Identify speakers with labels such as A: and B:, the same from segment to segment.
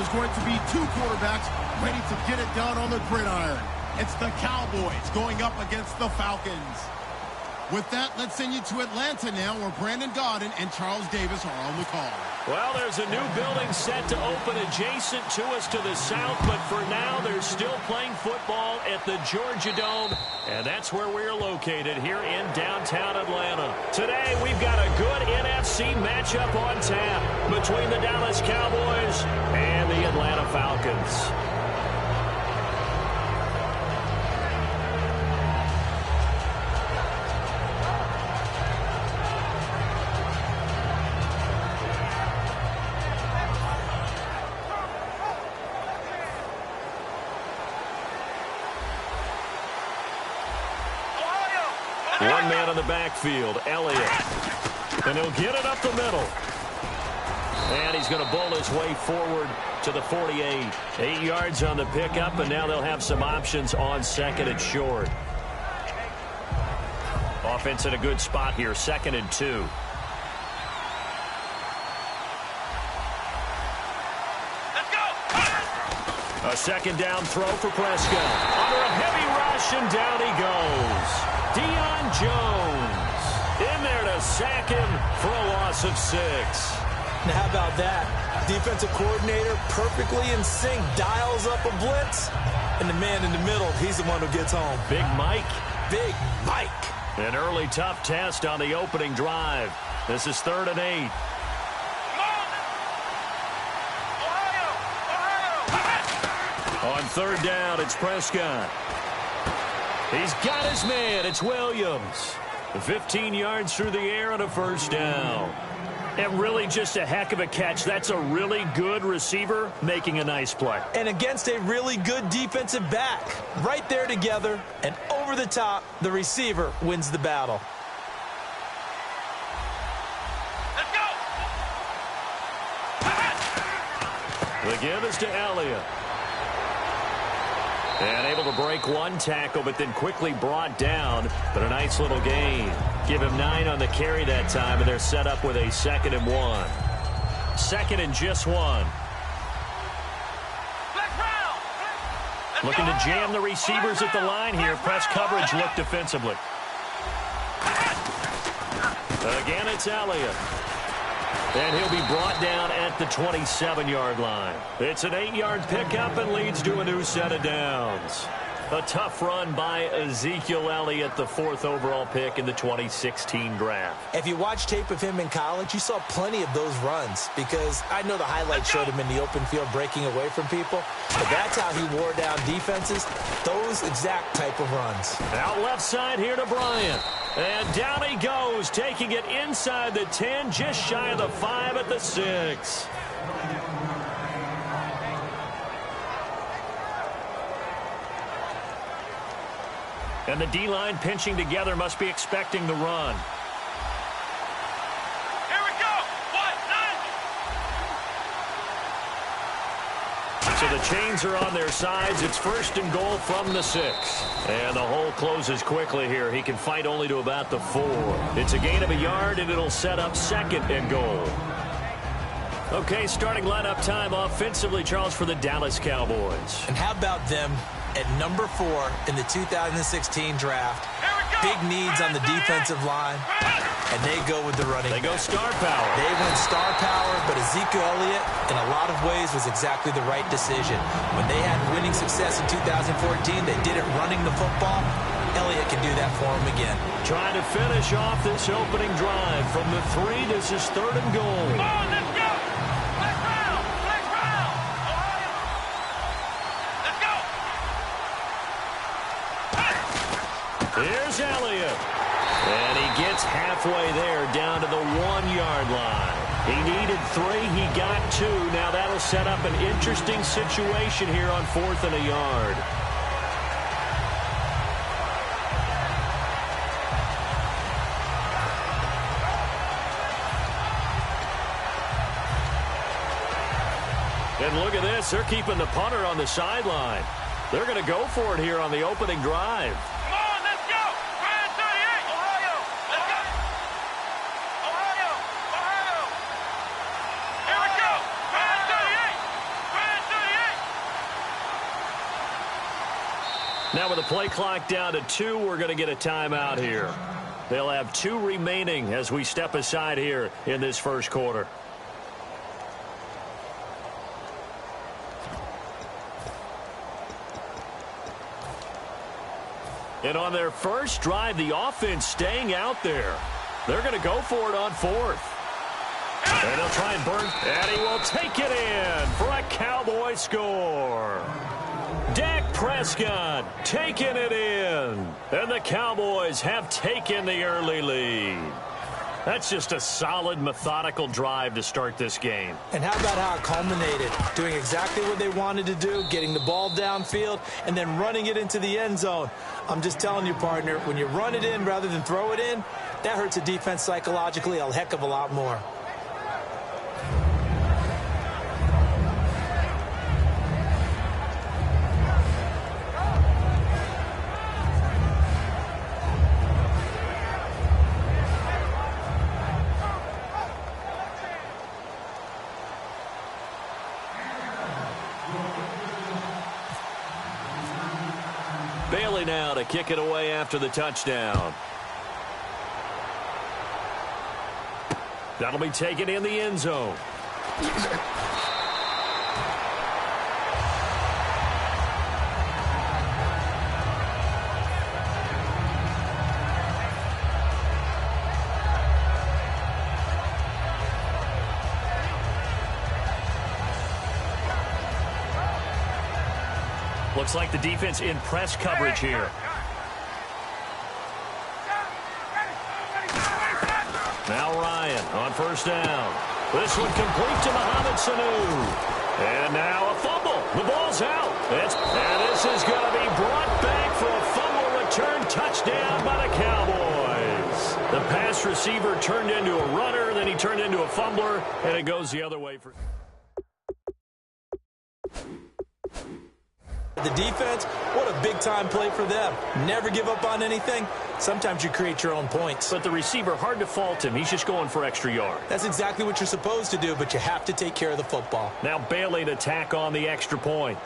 A: there's going to be two quarterbacks ready to get it done on the gridiron. It's the Cowboys going up against the Falcons. With that, let's send you to Atlanta now, where Brandon Gaudin and Charles Davis are on the call.
B: Well, there's a new building set to open adjacent to us to the south, but for now, they're still playing football at the Georgia Dome, and that's where we're located here in downtown Atlanta. Today, we've got a good NFC matchup on tap between the Dallas Cowboys and the Atlanta Falcons. One man in the backfield, Elliott. And he'll get it up the middle. And he's going to bowl his way forward to the 48. 8 yards on the pickup, and now they'll have some options on second and short. Offense in a good spot here, 2nd and 2.
C: Let's go!
B: A second down throw for Prescott. Under a heavy rush, and down he goes. Deion Jones in there to sack him for a loss of 6.
D: Now, how about that? Defensive coordinator perfectly in sync, dials up a blitz, and the man in the middle, he's the one who gets home.
B: Big Mike.
D: Big Mike.
B: An early tough test on the opening drive. This is 3rd and 8. On 3rd down, it's Prescott. He's got his man. It's Williams. 15 yards through the air and a 1st down. And really just a heck of a catch. That's a really good receiver making a nice play.
D: And against a really good defensive back. Right there together and over the top, the receiver wins the battle.
B: Let's go! The give is to Elliott. And able to break one tackle, but then quickly brought down. But a nice little gain. Give him 9 on the carry that time, and they're set up with a 2nd and 1. 2nd and just 1. Looking to jam the receivers at the line here. Press coverage look defensively. Again, it's Elliott. And he'll be brought down at the 27-yard line. It's an 8-yard pickup and leads to a new set of downs. A tough run by Ezekiel Elliott, the 4th overall pick in the 2016 draft.
D: If you watch tape of him in college, you saw plenty of those runs because I know the highlights showed him in the open field breaking away from people, but that's how he wore down defenses, those exact type of runs.
B: Out left side here to Bryant. And down he goes, taking it inside the 10, just shy of the 5 at the 6. And the D-line pinching together must be expecting the run.
C: Here we go! 1-9.
B: So the chains are on their sides. It's 1st and goal from the 6. And the hole closes quickly here. He can fight only to about the 4. It's a gain of a yard, and it'll set up 2nd and goal. Okay, starting lineup time offensively, Charles, for the Dallas Cowboys.
D: And how about them at number 4 in the 2016 draft? Big needs on the defensive line, and they go with the running back.
B: They go star power.
D: They went star power, but Ezekiel Elliott, in a lot of ways, was exactly the right decision. When they had winning success in 2014, they did it running the football. Elliott can do that for them again.
B: Trying to finish off this opening drive from the 3. This is 3rd and goal.
C: Come on, let's go! Let's round! Let's go!
B: Here's Elliott. And he gets halfway there down to the 1-yard line. He needed 3. He got 2. Now that'll set up an interesting situation here on 4th and a yard. And look at this. They're keeping the punter on the sideline. They're going to go for it here on the opening drive.
C: Come on, let's go! Brand 38! Ohio! Let's go! Ohio! Ohio! Here we go! Brand 38! Brand
B: Now with the play clock down to 2, we're going to get a timeout here. They'll have 2 remaining as we step aside here in this first quarter. And on their first drive, the offense staying out there. They're going to go for it on 4th. And they'll try and burn, and he will take it in for a Cowboy score. Dak Prescott taking it in. And the Cowboys have taken the early lead. That's just a solid, methodical drive to start this game.
D: And how about how it culminated? Doing exactly what they wanted to do, getting the ball downfield, and then running it into the end zone. I'm just telling you, partner, when you run it in rather than throw it in, that hurts a defense psychologically a heck of a lot more.
B: Bailey now to kick it away after the touchdown. That'll be taken in the end zone. Looks like the defense in press coverage here. Now Ryan on first down. This one complete to Mohamed Sanu. And now a fumble. The ball's out. And this is going to be brought back for a fumble return touchdown by the Cowboys. The pass receiver turned into a runner, then he turned into a fumbler, and it goes the other way for...
D: The defense, what a big-time play for them. Never give up on anything. Sometimes you create your own points.
B: But the receiver, hard to fault him. He's just going for extra yard.
D: That's exactly what you're supposed to do, but you have to take care of the football.
B: Now Bailey to tack on the extra point.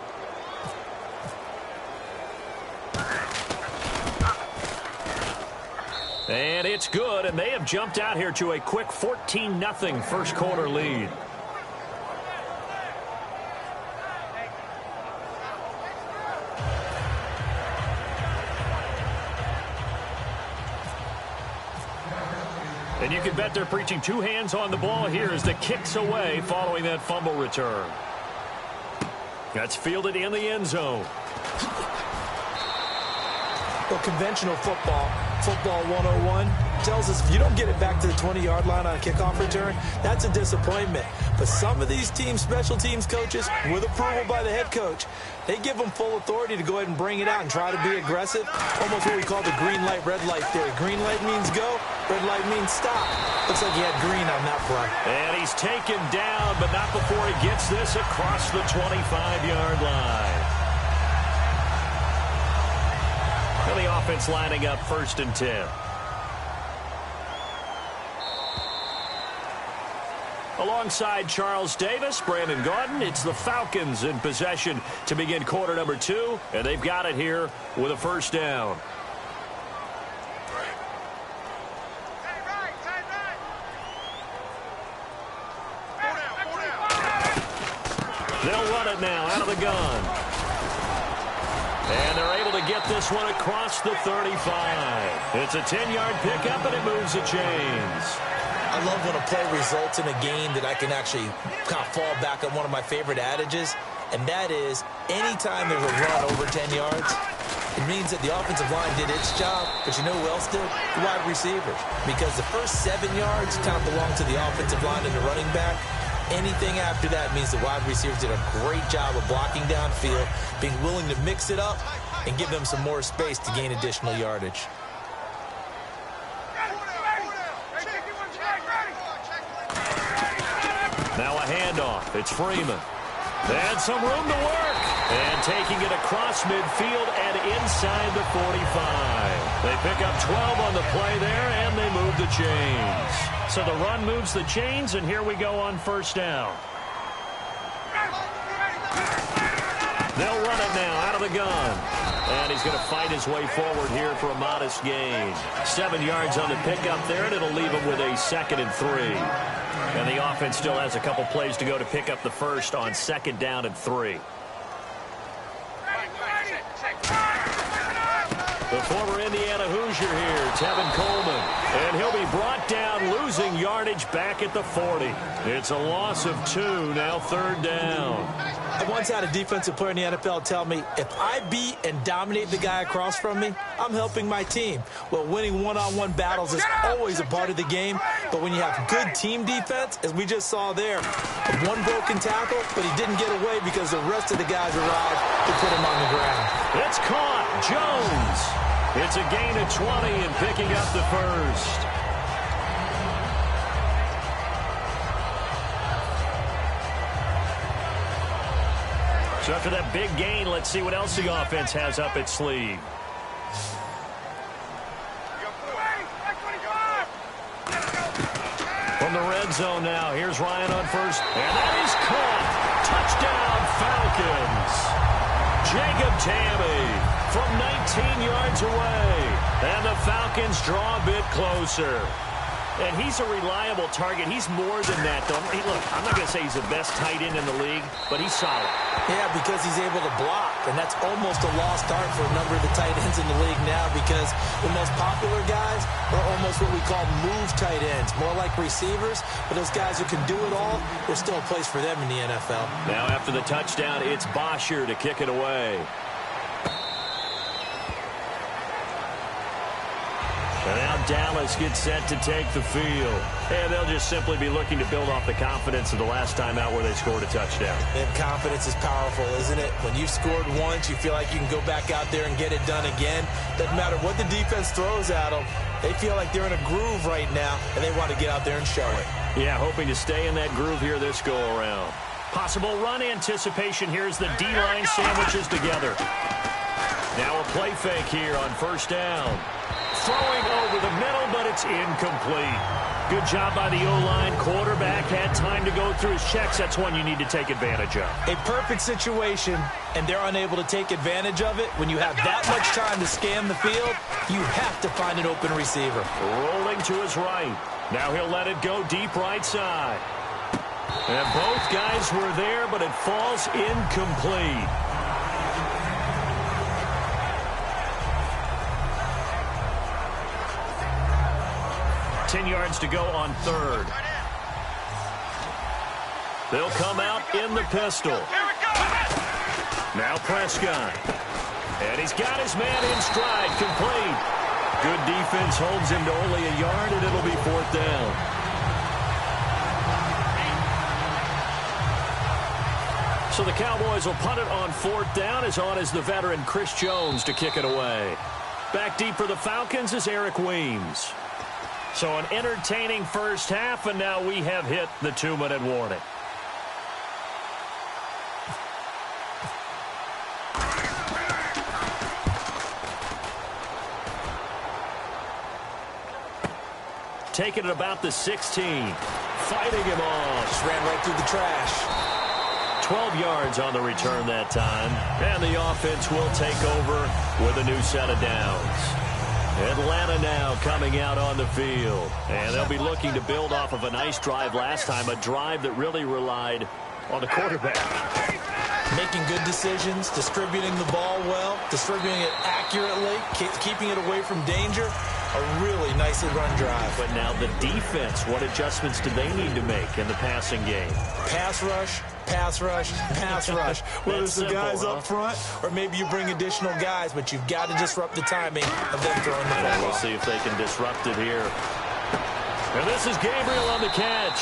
B: And it's good, and they have jumped out here to a quick 14-0 first quarter lead. And you can bet they're preaching 2 hands on the ball here as the kick's away following that fumble return. That's fielded in the end zone.
D: Well, conventional football 101, tells us if you don't get it back to the 20-yard line on a kickoff return, that's a disappointment. But some of these teams, special teams coaches, with approval by the head coach, they give them full authority to go ahead and bring it out and try to be aggressive. Almost what we call the green light, red light theory. Green light means go, red light means stop. Looks like he had green on that play.
B: And he's taken down, but not before he gets this across the 25-yard line. And the offense lining up 1st and 10. Alongside Charles Davis, Brandon Gaudin, it's the Falcons in possession to begin quarter number 2, and they've got it here with a first down. They'll run it now out of the gun. And they're able to get this one across the 35. It's a 10-yard pickup, and it moves the chains.
D: I love when a play results in a game that I can actually kind of fall back on one of my favorite adages, and that is anytime there's a run over 10 yards, it means that the offensive line did its job, but you know who else did? The wide receivers. Because the first 7 yards kind of belong to the offensive line and the running back. Anything after that means the wide receivers did a great job of blocking downfield, being willing to mix it up, and give them some more space to gain additional yardage.
B: Now a handoff. It's Freeman. And some room to work. And taking it across midfield and inside the 45. They pick up 12 on the play there, and they move the chains. So the run moves the chains, and here we go on first down. They'll run it now out of the gun. And he's going to fight his way forward here for a modest gain. 7 yards on the pickup there, and it'll leave him with a 2nd and 3. And the offense still has a couple plays to go to pick up the first on 2nd down and 3. The former Indiana Hoosier here, Tevin Coleman. And he'll be brought down, losing yardage back at the 40. It's a loss of 2, now 3rd down.
D: I once had a defensive player in the NFL tell me, if I beat and dominate the guy across from me, I'm helping my team. Well, winning one-on-one battles is always a part of the game, but when you have good team defense, as we just saw there, one broken tackle, but he didn't get away because the rest of the guys arrived to put him on the ground.
B: It's caught. Jones. It's a gain of 20 and picking up the first. So after that big gain, let's see what else the offense has up its sleeve. From the red zone now, here's Ryan on first. And that is caught. Touchdown, Falcons. Jacob Tamme from 19 yards away. And the Falcons draw a bit closer. And he's a reliable target. He's more than that, though. Hey, look, I'm not going to say he's the best tight end in the league, but he's solid.
D: Yeah, because he's able to block, and that's almost a lost art for a number of the tight ends in the league now, because the most popular guys are almost what we call move tight ends, more like receivers, but those guys who can do it all, there's still a place for them in the NFL.
B: Now after the touchdown, it's Bosher to kick it away. And now Dallas gets set to take the field. And they'll just simply be looking to build off the confidence of the last time out where they scored a touchdown.
D: And confidence is powerful, isn't it? When you've scored once, you feel like you can go back out there and get it done again. Doesn't matter what the defense throws at them. They feel like they're in a groove right now, and they want to get out there and show it.
B: Yeah, hoping to stay in that groove here this go-around. Possible run anticipation here as the D-line sandwiches together. Now a play fake here on first down. Throwing over the middle, but it's incomplete. Good job by the O-line. Quarterback had time to go through his checks. That's one you need to take advantage of.
D: A perfect situation, and they're unable to take advantage of it. When you have that much time to scan the field, you have to find an open receiver.
B: Rolling to his right. Now he'll let it go deep right side. And both guys were there, but it falls incomplete. 10 yards to go on third. They'll come out in the pistol. Now Prescott. And he's got his man in stride, complete. Good defense holds him to only a yard, and it'll be 4th down. So the Cowboys will punt it on 4th down, as on is the veteran Chris Jones to kick it away. Back deep for the Falcons is Eric Weems. So an entertaining first half, and now we have hit the 2-minute warning. Taking it about the 16. Fighting him off.
D: Just ran right through the trash.
B: 12 yards on the return that time. And the offense will take over with a new set of downs. Atlanta now coming out on the field. And they'll be looking to build off of a nice drive last time, a drive that really relied on the quarterback.
D: Making good decisions, distributing the ball well, distributing it accurately, keeping it away from danger. A really nicely run drive.
B: But now the defense, what adjustments do they need to make in the passing game?
D: Pass rush, pass rush, pass rush. Whether it's the guys up front or maybe you bring additional guys, but you've got to disrupt the timing of them throwing the football.
B: We'll see if they can disrupt it here. And this is Gabriel on the catch.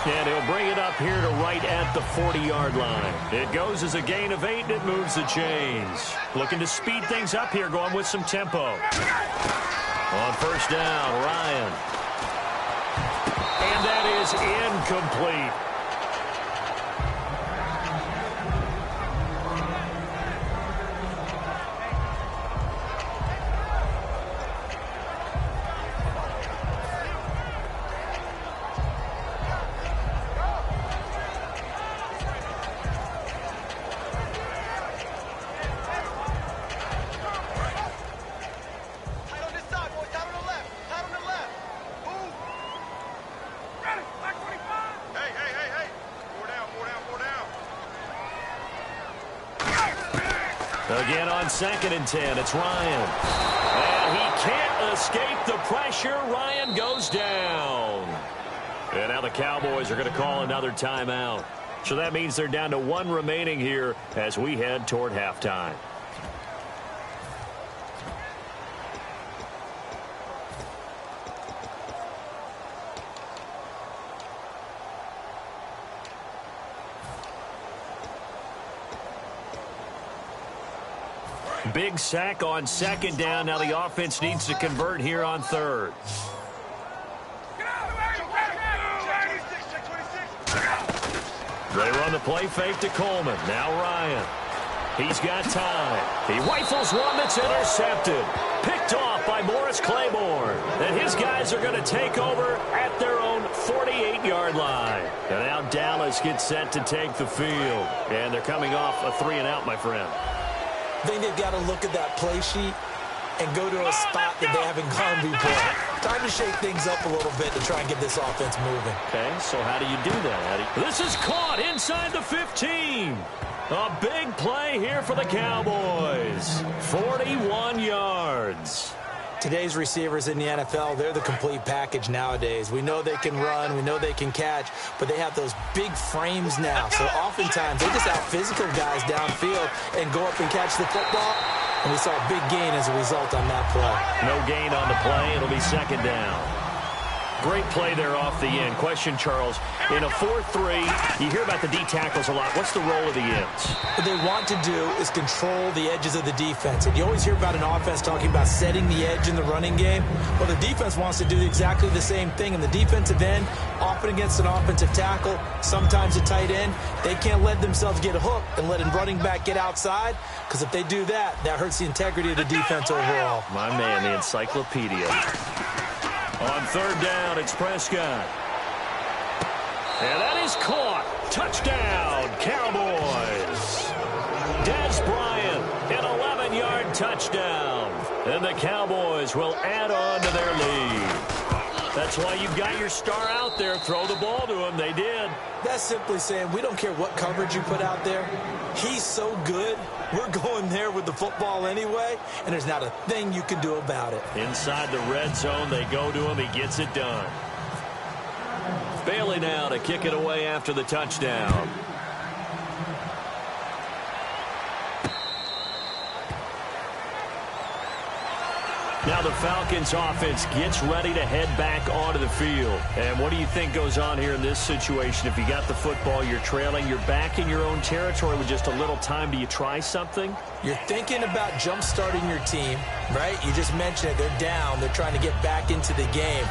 B: And he'll bring it up here to right at the 40-yard line. It goes as a gain of 8, and it moves the chains. Looking to speed things up here, going with some tempo. On first down, Ryan. And that is incomplete. Again on 2nd and 10, it's Ryan. And he can't escape the pressure. Ryan goes down. And now the Cowboys are going to call another timeout. So that means they're down to 1 remaining here as we head toward halftime. Big sack on 2nd down. Now the offense needs to convert here on 3rd. They run the play fake to Coleman. Now Ryan. He's got time. He rifles one that's intercepted. Picked off by Morris Claiborne. And his guys are going to take over at their own 48-yard line. And now Dallas gets set to take the field. And they're coming off a 3-and-out, my friend.
D: I think they've got to look at that play sheet and go to a spot that they haven't gone before. Time to shake things up a little bit to try and get this offense moving.
B: Okay, so how do you do that, Eddie? This is caught inside the 15. A big play here for the Cowboys. 41 yards.
D: Today's receivers in the NFL, they're the complete package nowadays. We know they can run, we know they can catch, but they have those big frames now. So oftentimes they just out-physical guys downfield and go up and catch the football. And we saw a big gain as a result on that play.
B: No gain on the play. It'll be 2nd down. Great play there off the end. Question, Charles, in a 4-3, you hear about the D tackles a lot. What's the role of the ends?
D: What they want to do is control the edges of the defense. And you always hear about an offense talking about setting the edge in the running game. Well, the defense wants to do exactly the same thing. And the defensive end, often against an offensive tackle, sometimes a tight end, they can't let themselves get hooked and let a running back get outside. Because if they do that, that hurts the integrity of the defense overall.
B: My man, the encyclopedia. On 3rd down, it's Prescott. And that is caught. Touchdown, Cowboys. Des Bryant, an 11-yard touchdown. And the Cowboys will add on to their lead. That's why you've got your star out there. Throw the ball to him. They did.
D: That's simply saying we don't care what coverage you put out there. He's so good. We're going there with the football anyway, and there's not a thing you can do about it.
B: Inside the red zone, they go to him. He gets it done. Bailey now to kick it away after the touchdown. Now the Falcons offense gets ready to head back onto the field. And what do you think goes on here in this situation? If you got the football, you're trailing, you're back in your own territory with just a little time. Do you try something?
D: You're thinking about jump-starting your team, right? You just mentioned it. They're down. They're trying to get back into the game.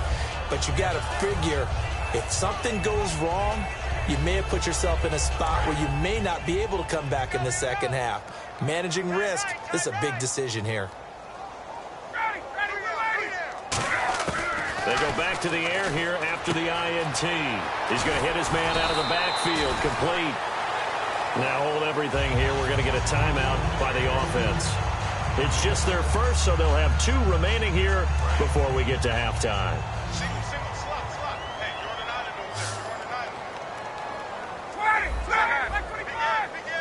D: But you got to figure if something goes wrong, you may have put yourself in a spot where you may not be able to come back in the second half. Managing risk, this is a big decision here.
B: They go back to the air here after the INT. He's going to hit his man out of the backfield. Complete. Now hold everything here. We're going to get a timeout by the offense. It's just their first, so they'll have 2 remaining here before we get to halftime.
C: Single, slot. Hey, you're on an island over there. You're on an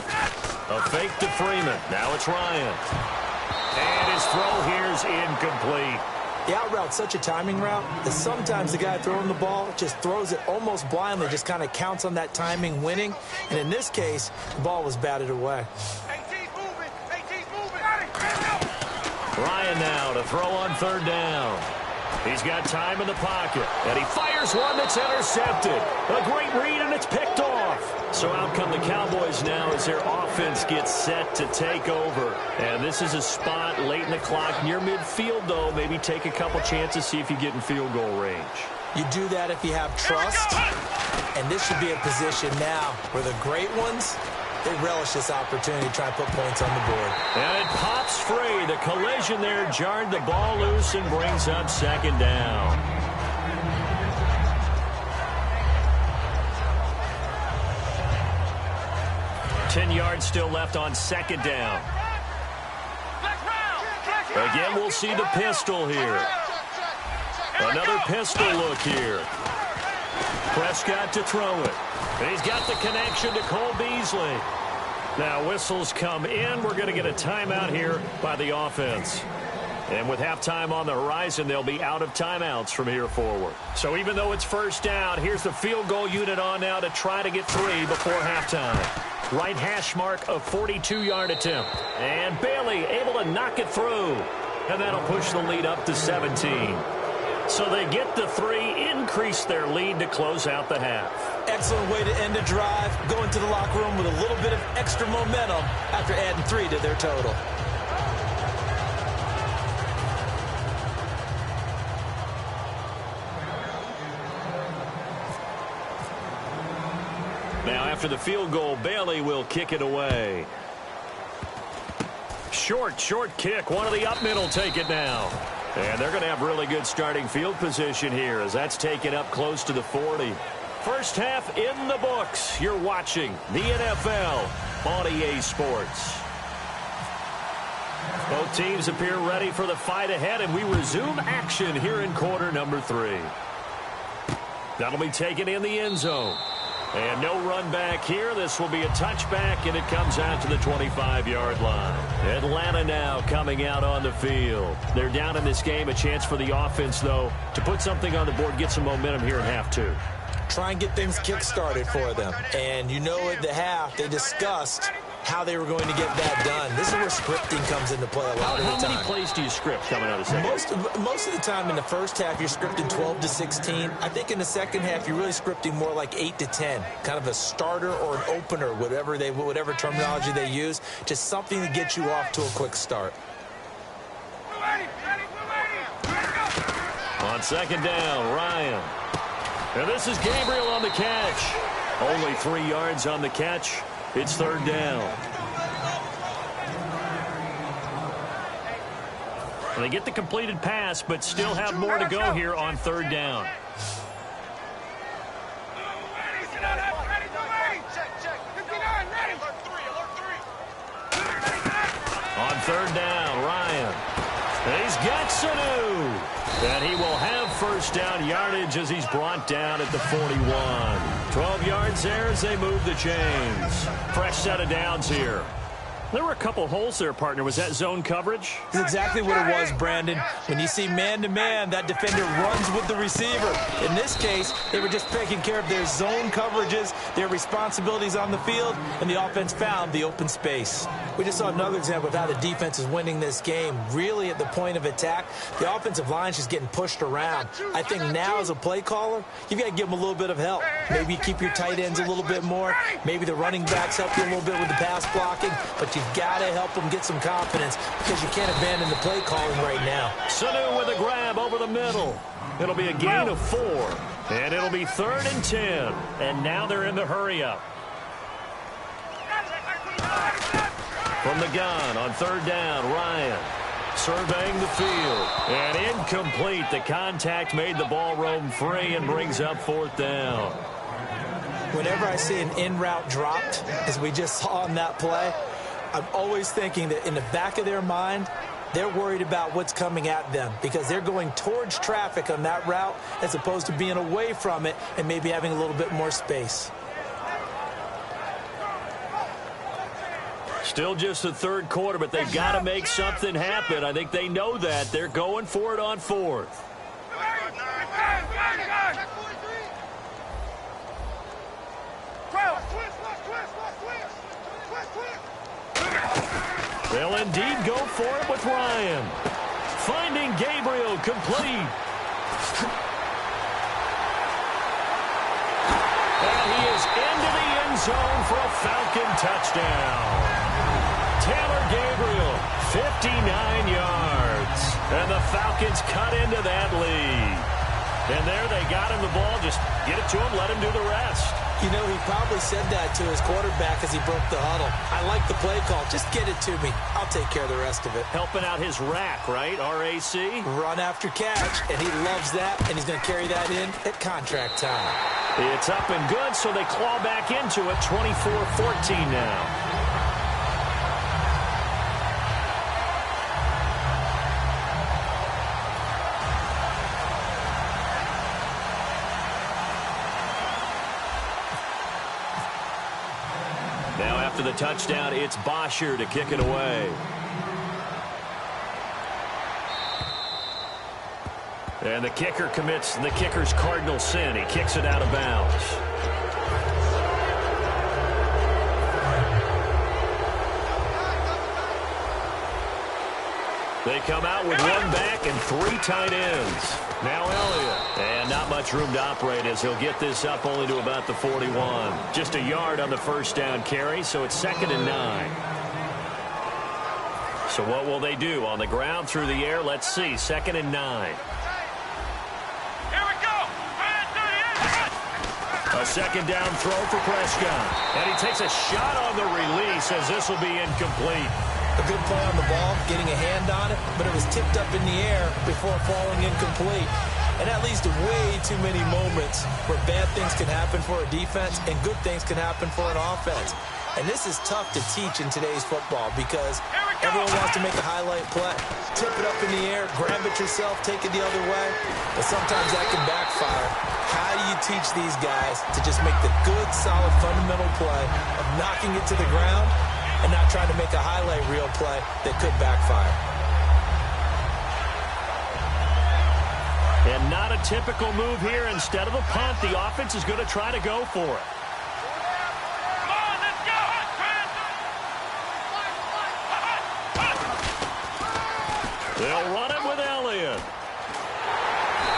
C: island.
B: A fake to Freeman. Now it's Ryan. And his throw here is incomplete.
D: The out route's such a timing route that sometimes the guy throwing the ball just throws it almost blindly, just kind of counts on that timing winning. And in this case, the ball was batted away.
C: AT's moving.
B: Ryan now to throw on 3rd down. He's got time in the pocket, and he fires one that's intercepted. A great read, and it's picked off. So out come the Cowboys now as their offense gets set to take over. And this is a spot late in the clock near midfield, though. Maybe take a couple chances, see if you get in field goal range.
D: You do that if you have trust. And this should be a position now where the great ones, they relish this opportunity to try and put points on the board.
B: And it pops free. The collision there jarred the ball loose and brings up 2nd down. Ten yards still left on 2nd down. Again, we'll see the pistol here. Another pistol look here. Prescott to throw it. And he's got the connection to Cole Beasley. Now whistles come in. We're going to get a timeout here by the offense. And with halftime on the horizon, they'll be out of timeouts from here forward. So even though it's first down, here's the field goal unit on now to try to get 3 before halftime. Right hash mark of 42-yard attempt. And Bailey able to knock it through. And that'll push the lead up to 17. So they get the 3, increase their lead to close out the half.
D: Excellent way to end the drive. Go into the locker room with a little bit of extra momentum after adding 3 to their total.
B: Now after the field goal, Bailey will kick it away. Short kick. One of the up middle take it now. And they're going to have really good starting field position here as that's taken up close to the 40. First half in the books. You're watching the NFL on EA Sports. Both teams appear ready for the fight ahead, and we resume action here in quarter number 3. That'll be taken in the end zone. And no run back here. This will be a touchback, and it comes out to the 25-yard line. Atlanta now coming out on the field. They're down in this game. A chance for the offense, though, to put something on the board, get some momentum here in half 2.
D: Try and get things kick-started for them. And you know at the half, they discussed how they were going to get that done. This is where scripting comes into play a lot of the time.
B: How many plays do you script coming out of the second?
D: Most of the time in the first half, you're scripting 12 to 16. I think in the second half, you're really scripting more like 8 to 10. Kind of a starter or an opener, whatever terminology they use. Just something to get you off to a quick start.
B: On second down, Ryan. And this is Gabriel on the catch. Only 3 yards on the catch. It's third down. They get the completed pass, but still have more to go here on third down. On third down, Ryan. And he's got Sanu. And he will have first down yardage as he's brought down at the 41. 12 yards there as they move the chains. Fresh set of downs here. There were a couple holes there, partner. Was that zone coverage?
D: That's exactly what it was, Brandon. When you see man-to-man, that defender runs with the receiver. In this case, they were just taking care of their zone coverages, their responsibilities on the field, and the offense found the open space. We just saw another example of how the defense is winning this game. Really, at the point of attack, the offensive line's just getting pushed around. I think now, as a play caller, you've got to give them a little bit of help. Maybe keep your tight ends a little bit more. Maybe the running backs help you a little bit with the pass blocking. But you've got to help them get some confidence because you can't abandon the play calling right now.
B: Sanu with a grab over the middle. It'll be a gain of 4. And it'll be 3rd and 10. And now they're in the hurry-up. From the gun on third down, Ryan surveying the field. And incomplete. The contact made the ball roam free and brings up 4th down.
D: Whenever I see an in-route dropped, as we just saw on that play, I'm always thinking that in the back of their mind, they're worried about what's coming at them because they're going towards traffic on that route as opposed to being away from it and maybe having a little bit more space.
B: Still just the third quarter, but they've got to make something happen. I think they know that. They're going for it on 4th. They'll indeed go for it with Ryan. Finding Gabriel, complete. And he is into the end zone for a Falcon touchdown. Taylor Gabriel, 59 yards. And the Falcons cut into that lead. And there they got him the ball. Just get it to him, let him do the rest.
D: You know, he probably said that to his quarterback as he broke the huddle. I like the play call. Just get it to me. I'll take care of the rest of it.
B: Helping out his rack, right? R-A-C?
D: Run after catch, and he loves that, and he's going to carry that in at contract time.
B: It's up and good, so they claw back into it. 24-14 now. Now after the touchdown, it's Bosher to kick it away. And the kicker commits the kicker's cardinal sin. He kicks it out of bounds. They come out with one back and 3 tight ends. Now Elliott. And not much room to operate as he'll get this up only to about the 41. Just a yard on the first down carry, so it's 2nd and 9. So what will they do? On the ground, through the air, let's see. 2nd and 9. A 2nd down throw for Prescott. And he takes a shot on the release as this will be incomplete.
D: A good play on the ball, getting a hand on it, but it was tipped up in the air before falling incomplete. And that leads to way too many moments where bad things can happen for a defense and good things can happen for an offense. And this is tough to teach in today's football because everyone wants to make a highlight play. Tip it up in the air, grab it yourself, take it the other way. But sometimes that can backfire. How do you teach these guys to just make the good, solid, fundamental play of knocking it to the ground and not trying to make a highlight reel play that could backfire?
B: And not a typical move here. Instead of a punt, the offense is going to try to go for it. They'll run it with Elliott.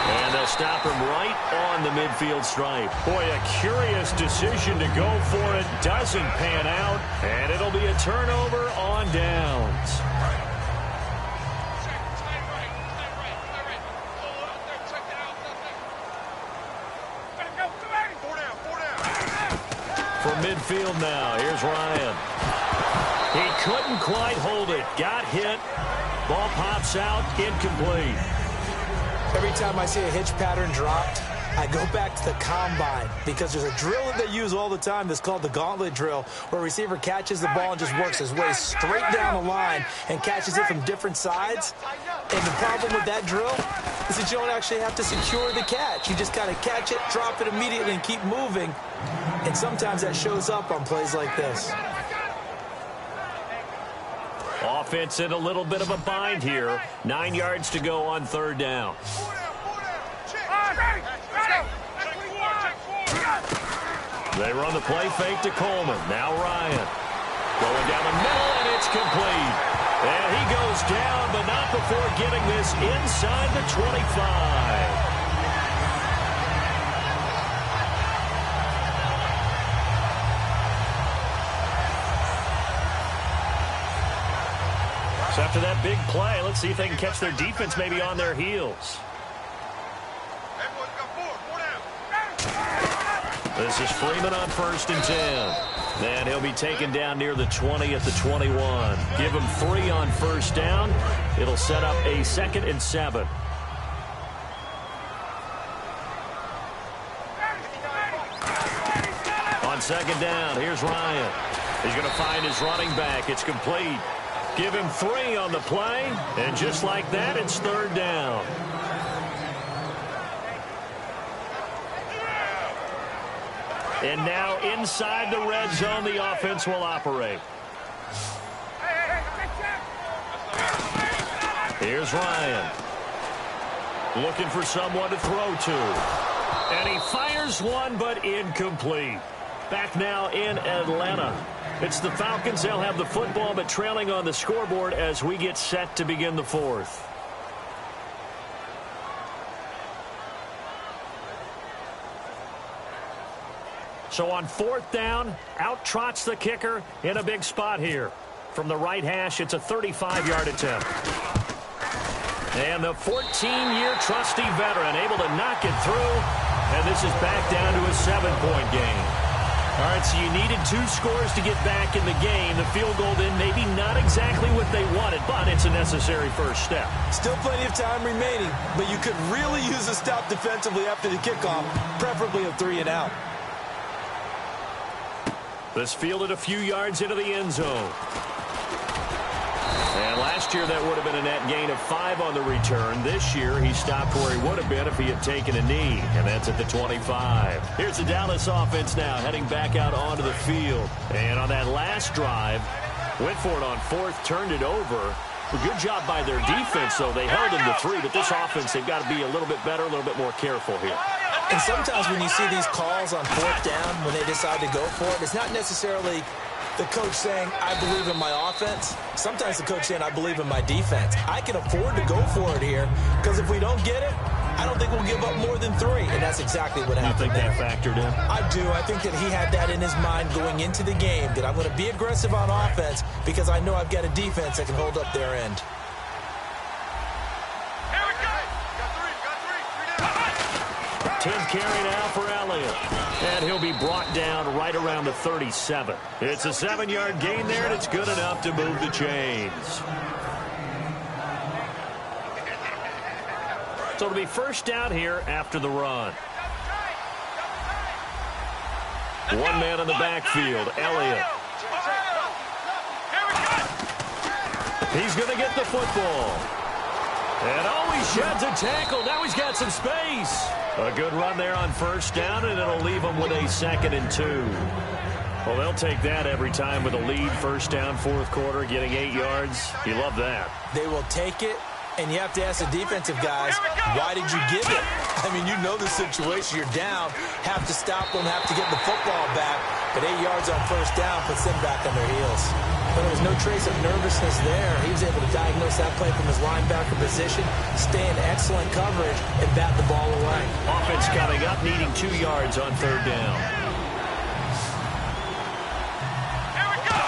B: And they'll stop him right on the midfield stripe. Boy, a curious decision to go for it. Doesn't pan out. And it'll be a turnover on downs. From midfield now, here's Ryan. He couldn't quite hold it. Got hit. Ball pops out, incomplete.
D: Every time I see a hitch pattern dropped, I go back to the combine because there's a drill that they use all the time that's called the gauntlet drill, where a receiver catches the ball and just works his way straight down the line and catches it from different sides. And the problem with that drill is that you don't actually have to secure the catch. You just kind of catch it, drop it immediately, and keep moving. And sometimes that shows up on plays like this.
B: Offense in a little bit of a bind here. 9 yards to go on 3rd down. They run the play fake to Coleman. Now Ryan. Going down the middle, and it's complete. And he goes down, but not before getting this inside the 25. So after that big play, let's see if they can catch their defense maybe on their heels. This is Freeman on 1st and 10. And he'll be taken down near the 20 at the 21. Give him 3 on 1st down. It'll set up a 2nd and 7. On 2nd down, here's Ryan. He's going to find his running back. It's complete. Give him 3 on the play, and just like that, it's 3rd down. And now inside the red zone, the offense will operate. Here's Ryan. Looking for someone to throw to. And he fires one, but incomplete. Back now in Atlanta. It's the Falcons. They'll have the football, but trailing on the scoreboard as we get set to begin the 4th. So on 4th down, out trots the kicker in a big spot here. From the right hash, it's a 35-yard attempt. And the 14-year trusty veteran able to knock it through. And this is back down to a 7-point game. All right, so you needed 2 scores to get back in the game. The field goal then maybe not exactly what they wanted, but it's a necessary first step.
D: Still plenty of time remaining, but you could really use a stop defensively after the kickoff, preferably a 3 and out.
B: This fielded a few yards into the end zone. And last year, that would have been a net gain of 5 on the return. This year, he stopped where he would have been if he had taken a knee, and that's at the 25. Here's the Dallas offense now, heading back out onto the field. And on that last drive, went for it on 4th, turned it over. A good job by their defense, though. They held them to 3, but this offense, they've got to be a little bit better, a little bit more careful here.
D: And sometimes when you see these calls on 4th down, when they decide to go for it, it's not necessarily the coach saying, I believe in my offense. Sometimes the coach saying, I believe in my defense. I can afford to go for it here, because if we don't get it, I don't think we'll give up more than 3. And that's exactly what happened.
B: You think that factored in?
D: I do. I think that he had that in his mind going into the game, that I'm going to be aggressive on offense because I know I've got a defense that can hold up their end.
C: Here we go. Got 3.
B: 10th carry now for Elliott. And he'll be brought down right around the 37. It's a 7-yard gain there, and it's good enough to move the chains. So it'll be first down here after the run. One man in the backfield, Elliott. He's going to get the football. And he sheds a tackle. Now he's got some space. A good run there on first down, and it'll leave him with a 2nd and 2. Well, they'll take that every time with a lead. First down, 4th quarter, getting 8 yards. You love that.
D: They will take it, and you have to ask the defensive guys, why did you give it? I mean, you know the situation. You're down, have to stop them, have to get the football back. But 8 yards on first down puts them back on their heels. But there was no trace of nervousness there. He was able to diagnose that play from his linebacker position, stay in excellent coverage, and bat the ball away.
B: Offense coming up, needing 2 yards on 3rd down.
C: Here we go.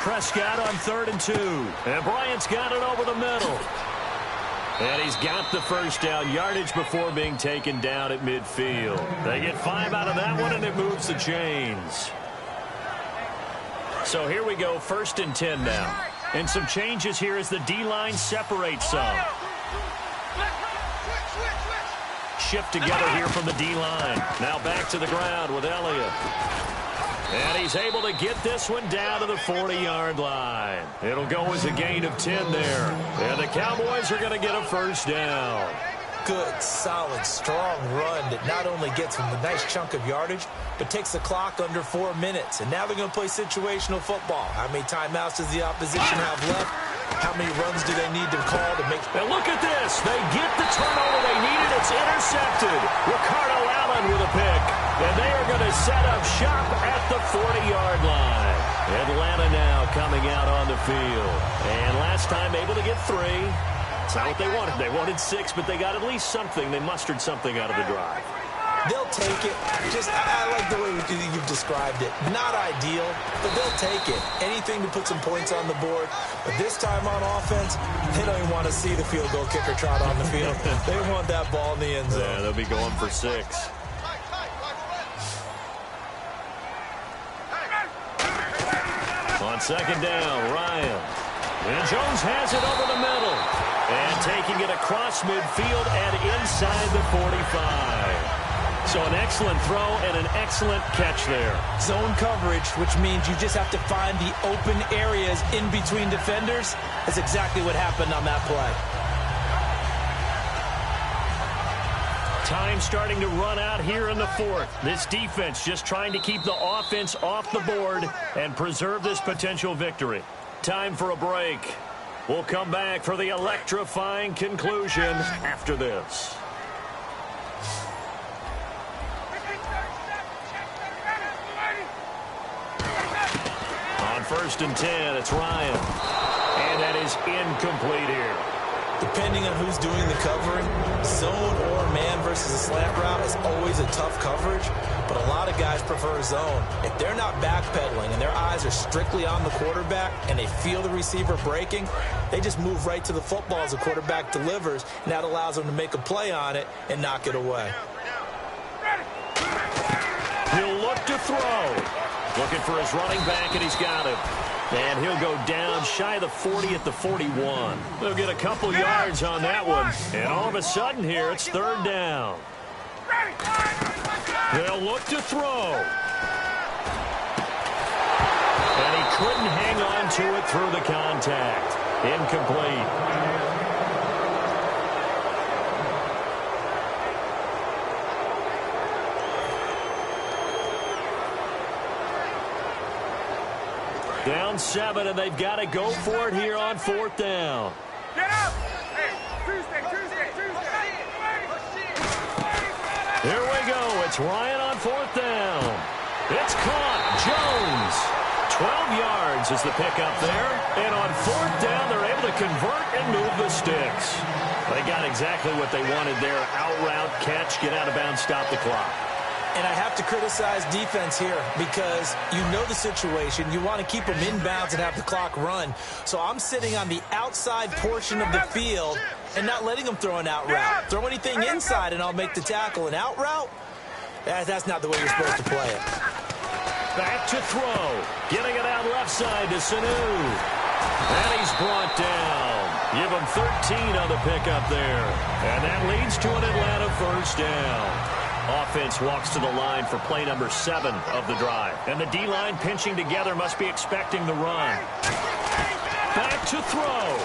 B: Prescott on 3rd and 2. And Bryant's got it over the middle. And he's got the first down, yardage before being taken down at midfield. They get 5 out of that one, and it moves the chains. So here we go, 1st and 10 now. And some changes here as the D-line separates some. Shift together here from the D-line. Now back to the ground with Elliott. And he's able to get this one down to the 40-yard line. It'll go as a gain of 10 there. And the Cowboys are going to get a first down.
D: Good, solid, strong run that not only gets them a nice chunk of yardage, but takes the clock under 4 minutes. And now they're going to play situational football. How many timeouts does the opposition have left? How many runs do they need to call to make...
B: And look at this. They get the turnover they needed. It's intercepted. Ricardo Allen with a pick. And they are going to set up shop at the 40-yard line. Atlanta now coming out on the field. And last time able to get 3. That's not what they wanted. They wanted 6, but they got at least something. They mustered something out of the drive.
D: They'll take it. I like the way you've described it. Not ideal, but they'll take it. Anything to put some points on the board. But this time on offense, they don't even want to see the field goal kicker trot on the field. They want that ball in the end zone.
B: Yeah, they'll be going for 6. On 2nd down, Ryan. And Jones has it over the middle. And taking it across midfield and inside the 45. So an excellent throw and an excellent catch there.
D: Zone coverage, which means you just have to find the open areas in between defenders. That's exactly what happened on that play.
B: Time starting to run out here in the 4th. This defense just trying to keep the offense off the board and preserve this potential victory. Time for a break. We'll come back for the electrifying conclusion after this. On 1st and 10, it's Ryan. And that is incomplete here.
D: Depending on who's doing the covering, zone or man versus a slant route is always a tough coverage, but a lot of guys prefer zone. If they're not backpedaling and their eyes are strictly on the quarterback and they feel the receiver breaking, they just move right to the football as the quarterback delivers, and that allows them to make a play on it and knock it away.
B: He'll look to throw. Looking for his running back, and he's got him. And he'll go down shy of the 40 at the 41. They'll get a couple yards on that one. And all of a sudden here, it's 3rd down. They'll look to throw. And he couldn't hang on to it through the contact. Incomplete. Down 7, and they've got to go for it here on 4th down.
C: Get up! Hey, Tuesday.
B: Here we go. It's Ryan on 4th down. It's caught. Jones. 12 yards is the pickup there. And on 4th down, they're able to convert and move the sticks. They got exactly what they wanted there. Out route, catch, get out of bounds, stop the clock.
D: And I have to criticize defense here because you know the situation. You want to keep them inbounds and have the clock run. So I'm sitting on the outside portion of the field and not letting them throw an out route. Throw anything inside and I'll make the tackle. An out route? That's not the way you're supposed to play it.
B: Back to throw. Getting it out left side to Sanu. And he's brought down. Give him 13 on the pickup there. And that leads to an Atlanta 1st down. Offense walks to the line for play number 7 of the drive. And the D-line pinching together must be expecting the run. Back to throw.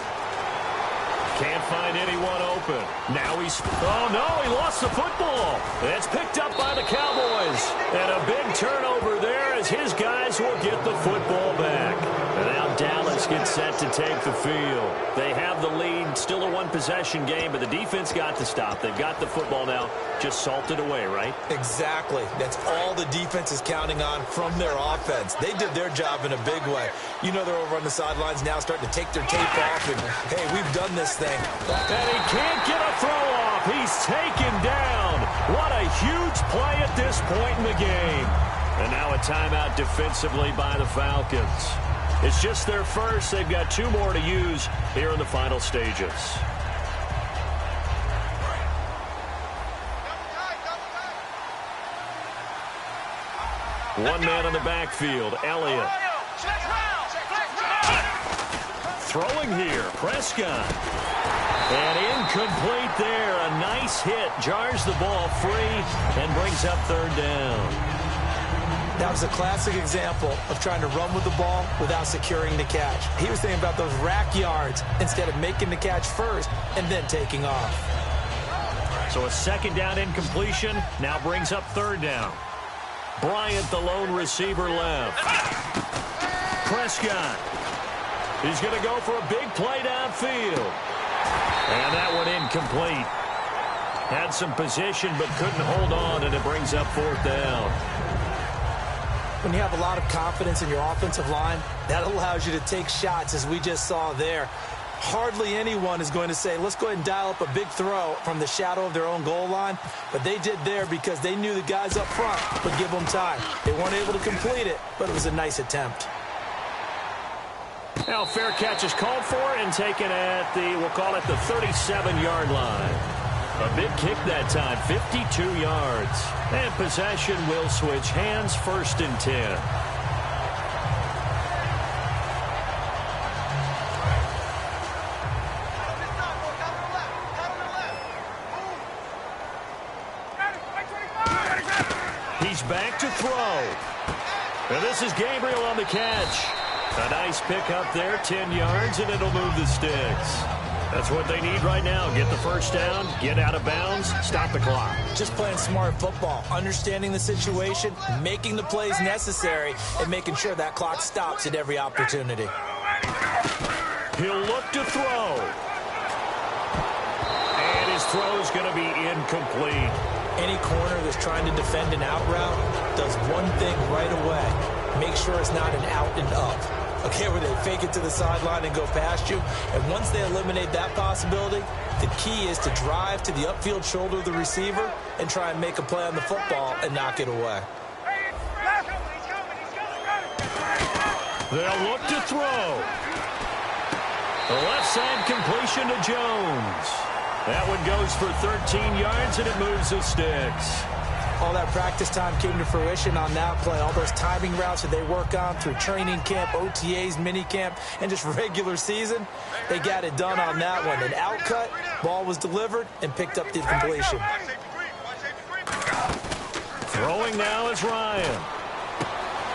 B: Can't find anyone open. Now he's... Oh, no, he lost the football. It's picked up by the Cowboys. And a big turnover there as his guys will get the football back. And now Dallas gets set to take the field. They have the lead. Still a one-possession game, but the defense got to stop. They've got the football now. Just salted away, right?
D: Exactly. That's all the defense is counting on from their offense. They did their job in a big way. You know they're over on the sidelines now starting to take their tape off and, hey, we've done this thing.
B: And he can't get a throw off. He's taken down. What a huge play at this point in the game. And now a timeout defensively by the Falcons. It's just their first. They've got 2 more to use here in the final stages. One man on the backfield, Elliott. Throwing here, Prescott. And incomplete there. A nice hit. Jars the ball free and brings up 3rd down.
D: That was a classic example of trying to run with the ball without securing the catch. He was thinking about those rack yards instead of making the catch first and then taking off.
B: So a 2nd down incompletion now brings up 3rd down. Bryant, the lone receiver, left. Prescott. He's going to go for a big play downfield. And that one incomplete. Had some position but couldn't hold on, and it brings up 4th down.
D: When you have a lot of confidence in your offensive line, that allows you to take shots, as we just saw there. Hardly anyone is going to say, let's go ahead and dial up a big throw from the shadow of their own goal line. But they did there because they knew the guys up front would give them time. They weren't able to complete it, but it was a nice attempt.
B: Now fair catch is called for and taken at the, we'll call it the 37-yard line. A big kick that time, 52 yards. And possession will switch hands, 1st and 10. He's back to throw. And this is Gabriel on the catch. A nice pickup there, 10 yards, and it'll move the sticks. That's what they need right now. Get the 1st down, get out of bounds, stop the clock.
D: Just playing smart football, understanding the situation, making the plays necessary, and making sure that clock stops at every opportunity.
B: He'll look to throw. And his throw is going to be incomplete.
D: Any corner that's trying to defend an out route does one thing right away. Make sure it's not an out and up. Okay, where they fake it to the sideline and go past you. And once they eliminate that possibility, the key is to drive to the upfield shoulder of the receiver and try and make a play on the football and knock it away.
B: They'll look to throw. The left side completion to Jones. That one goes for 13 yards, and it moves the sticks.
D: All that practice time came to fruition on that play. All those timing routes that they work on through training camp, OTAs, minicamp, and just regular season, they got it done on that one. An outcut, ball was delivered, and picked up the completion.
B: Throwing now is Ryan.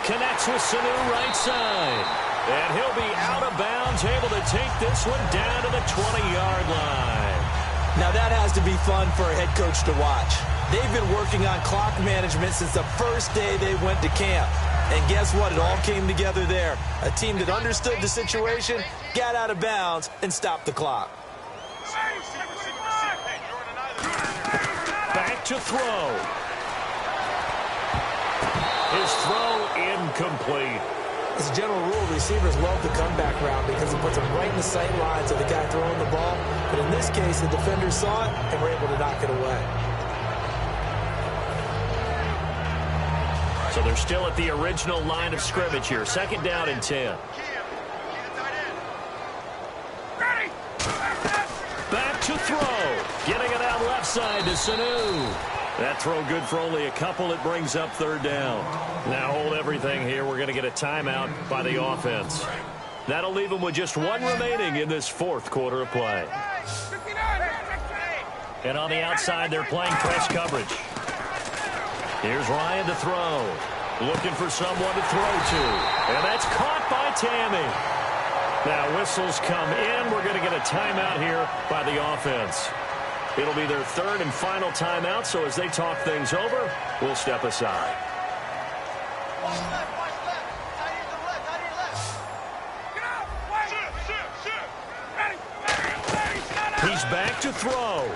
B: Connects with Sanu right side. And he'll be out of bounds, able to take this one down to the 20-yard line.
D: Now that has to be fun for a head coach to watch. They've been working on clock management since the first day they went to camp. And guess what? It all came together there. A team that understood the situation, got out of bounds, and stopped the clock.
B: Back to throw. His throw incomplete.
D: As a general rule, receivers love the comeback route because it puts them right in the sight lines of the guy throwing the ball. But in this case, the defenders saw it and were able to knock it away.
B: So they're still at the original line of scrimmage here. 2nd down and 10. Back to throw. Getting it out left side to Sanu. That throw good for only a couple. It brings up 3rd down. Now hold everything here. We're going to get a timeout by the offense. That'll leave them with just 1 remaining in this 4th quarter of play. And on the outside, they're playing press coverage. Here's Ryan to throw. Looking for someone to throw to. And that's caught by Tammy. Now whistles come in. We're going to get a timeout here by the offense. It'll be their 3rd and final timeout, so as they talk things over, we'll step aside. He's back to throw.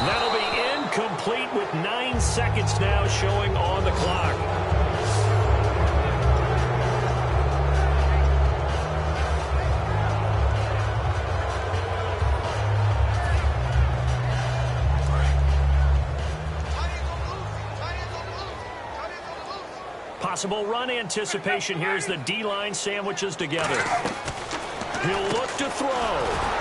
B: That'll be incomplete with 9 seconds now showing on the clock. Possible run anticipation here as the D-line sandwiches together. He'll look to throw.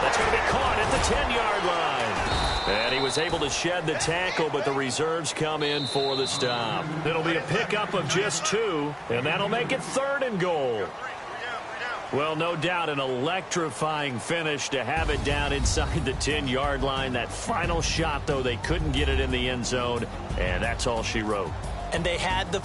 B: That's going to be caught at the 10-yard line. And he was able to shed the tackle, but the reserves come in for the stop. It'll be a pickup of just 2, and that'll make it 3rd and goal. Well, no doubt an electrifying finish to have it down inside the 10-yard line. That final shot, though, they couldn't get it in the end zone, and that's all she wrote.
D: And they had the